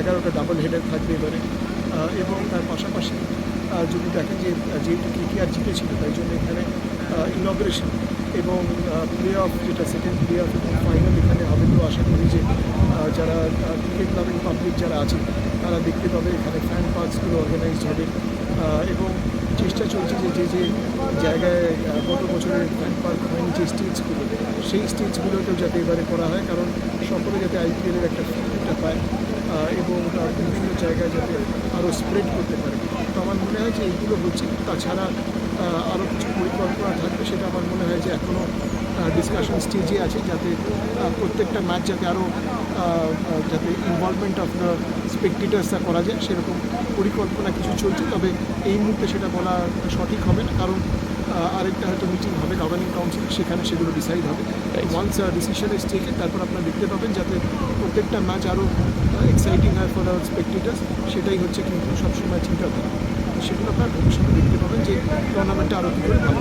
11টা double header থাকবে এবারে। এবং তার পাশাপাশি যদি দেখেন যে যেহেতু KKR জিতেছিল তাই জন্য এখানে ইনগ্রেশন এবং প্লে অফ যেটা সেকেন্ড প্লে অফ এবং ফাইনাল এখানে হবে। তো আশা করি যে যারা ক্রিকেট লাভিং পাবলিক যারা আছে তারা দেখতে পাবে এখানে ফ্যান পার্কসগুলো অর্গানাইজড হবে। এবং চেষ্টা চলছে যে যে যে জায়গায় গত বছরের ফ্যান পার্ক হয়নি যে স্টেজগুলো সেই স্টেজগুলোতেও যাতে এবারে করা হয়, কারণ সকলে যাতে IPL-এর একটা ফিল্ডটা পায় এবং বিভিন্ন জায়গায় যাতে আরও স্প্রেড করতে পারে। তো আমার মনে হয় যে এইগুলো হচ্ছে। তাছাড়া আরও কিছু পরিকল্পনা থাকবে, সেটা আমার মনে হয় যে এখনও ডিসকাশন স্টেজে আছে, যাতে প্রত্যেকটা ম্যাচ যাতে আরও যাতে ইনভলভমেন্ট অফ দ্য স্পেকটেটার্সরা করা যায় সেরকম পরিকল্পনা কিছু চলছে। তবে এই মুহূর্তে সেটা বলা সঠিক হবে না, কারণ আরেকটা হয়তো মিটিং হবে গভর্নিং কাউন্সিল, সেখানে সেগুলো ডিসাইড হবে। ওয়ান্স ডিসিশন ইজ টেকেন তারপর আপনারা দেখতে পাবেন যাতে প্রত্যেকটা ম্যাচ আরও এক্সাইটিং হয় ফর আওয়ার স্পেকটেটার্স। সেটাই হচ্ছে কিন্তু সবসময় চিন্তাধারা। সেগুলো আপনারা ভবিষ্যতে দেখতে পাবেন যে টুর্নামেন্টটা আরও কী করে ভালো